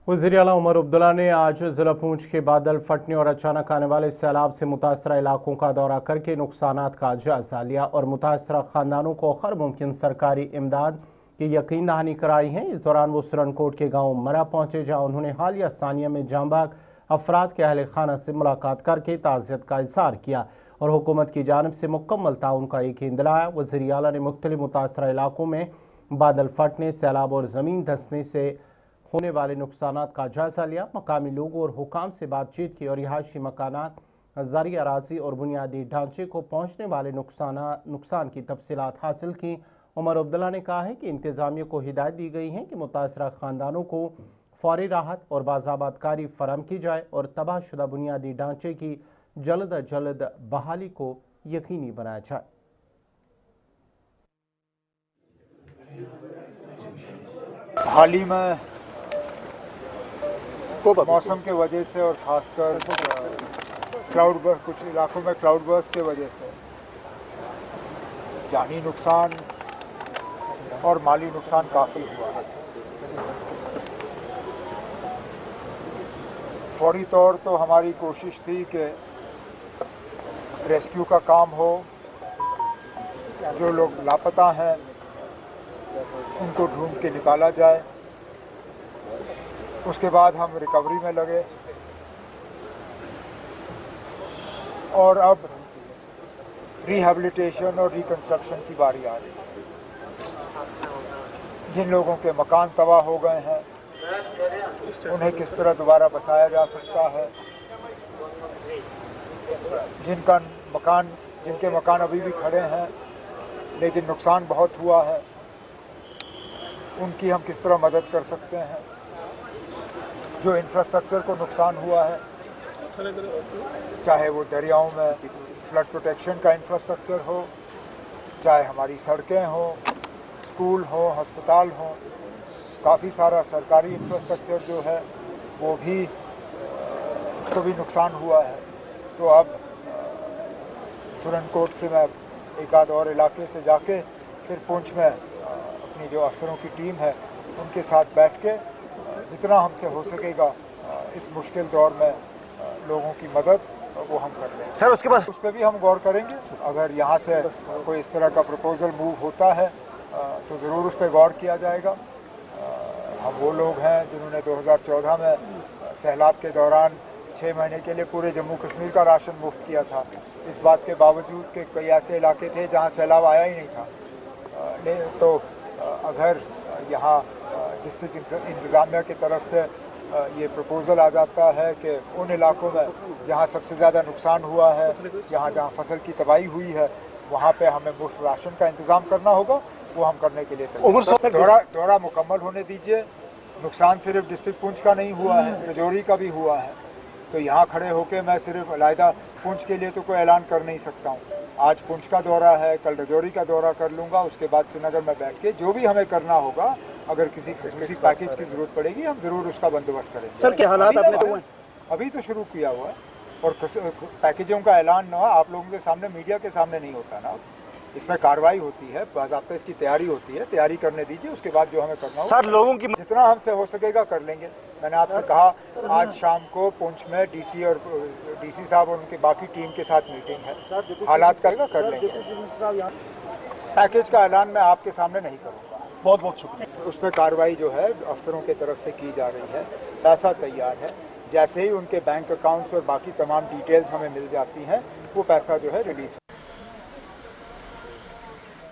वज़ीर आला उमर अब्दुल्ला ने आज जिला पूंछ के बादल फटने और अचानक आने वाले सैलाब से मुतासरा इलाकों का दौरा करके नुकसानात का जायजा लिया और मुतासरा खानदानों को हर मुमकिन सरकारी इमदाद की यकीन दहानी कराई है। इस दौरान वो सुरनकोट के गांव मरा पहुंचे, जहां उन्होंने हालिया सानिया में जांबाग अफराद के अहल खाना से मुलाकात करके ताज़ियत का इज़हार किया और हुकूमत की जानिब से मुकम्मल ताउन का यकीन दिलाया। वज़ीर आला ने मुख्तलिफ मुतासरा इलाकों में बादल फटने, सैलाब और ज़मीन धंसने से होने वाले नुकसानात का जायजा लिया। मकामी लोगों और हुकाम से बातचीत की और रिहायशी मकानात, ज़रई अराजी और बुनियादी ढांचे को पहुँचने वाले नुकसान की तफसीलात हासिल की। उमर अब्दुल्ला ने कहा है कि इंतज़ामिया को हिदायत दी गई है कि मुतासरा खानदानों को फौरी राहत और बाज़ाबातकारी फराहम की जाए और तबाहशुदा बुनियादी ढांचे की जल्द अज जल्द बहाली को यकीनी बनाया जाए। हाल ही में मौसम के वजह से और खासकर कुछ इलाकों में क्लाउड बर्स्ट के वजह से जानी नुकसान और माली नुकसान काफ़ी हुआ है। फौरी तौर तो हमारी कोशिश थी कि रेस्क्यू का काम हो, जो लोग लापता हैं उनको ढूंढ के निकाला जाए। उसके बाद हम रिकवरी में लगे और अब रिहैबिलिटेशन और रिकंस्ट्रक्शन की बारी आ रही है। जिन लोगों के मकान तबाह हो गए हैं उन्हें किस तरह दोबारा बसाया जा सकता है, जिनके मकान अभी भी खड़े हैं लेकिन नुकसान बहुत हुआ है, उनकी हम किस तरह मदद कर सकते हैं। जो इंफ्रास्ट्रक्चर को नुकसान हुआ है, चाहे वो दरियाओं में फ्लड प्रोटेक्शन का इंफ्रास्ट्रक्चर हो, चाहे हमारी सड़कें हो, स्कूल हो, अस्पताल हो, काफ़ी सारा सरकारी इंफ्रास्ट्रक्चर जो है वो भी उसको भी नुकसान हुआ है। तो अब सुरनकोट से मैं एक आध और इलाके से जाके फिर पूंछ में अपनी जो अफसरों की टीम है उनके साथ बैठ के जितना हमसे हो सकेगा इस मुश्किल दौर में लोगों की मदद वो हम कर लेंगे। सर उसके बाद उस पर भी हम गौर करेंगे। अगर यहाँ से कोई इस तरह का प्रपोजल मूव होता है तो ज़रूर उस पर गौर किया जाएगा। हम वो लोग हैं जिन्होंने 2014 में सैलाब के दौरान 6 महीने के लिए पूरे जम्मू कश्मीर का राशन मुफ्त किया था। इस बात के बावजूद कि कई ऐसे इलाके थे जहाँ सैलाब आया ही नहीं था। तो अगर यहाँ डिस्ट्रिक्ट इंतज़ामिया की तरफ से ये प्रपोज़ल आ जाता है कि उन इलाकों में जहाँ सबसे ज़्यादा नुकसान हुआ है, जहाँ फसल की तबाही हुई है, वहाँ पे हमें मुफ्त राशन का इंतज़ाम करना होगा, वो हम करने के लिए तैयार। दौरा मुकम्मल होने दीजिए। नुकसान सिर्फ डिस्ट्रिक्ट पुंछ का नहीं हुआ है, रजौरी का भी हुआ है। तो यहाँ खड़े होकर मैं सिर्फ अलहदा पुंछ के लिए तो कोई ऐलान कर नहीं सकता हूँ। आज पुंछ का दौरा है, कल रजौरी का दौरा कर लूँगा, उसके बाद श्रीनगर में बैठ के जो भी हमें करना होगा, अगर किसी खसूसी पैकेज की ज़रूरत पड़ेगी हम ज़रूर उसका बंदोबस्त करेंगे। सर क्या हालात आपने अभी तो शुरू किया हुआ है और पैकेजों का ऐलान ना आप लोगों के सामने, मीडिया के सामने नहीं होता ना, इसमें कार्रवाई होती है, बाज़ाब्ता इसकी तैयारी होती है। तैयारी करने दीजिए, उसके बाद जो हमें करना हो सर लोगों की जितना हमसे हो सकेगा कर लेंगे। मैंने आपसे कहा आज शाम को पुंछ में डीसी साहब और उनकी बाकी टीम के साथ मीटिंग है, हालात का कर लेंगे। पैकेज का ऐलान मैं आपके सामने नहीं करूँगा। बहुत बहुत शुक्रिया। उस पर कार्रवाई जो है अफसरों की तरफ से की जा रही है, पैसा तैयार है। जैसे ही उनके बैंक अकाउंट्स और बाकी तमाम डिटेल्स हमें मिल जाती हैं वो पैसा जो है रिलीज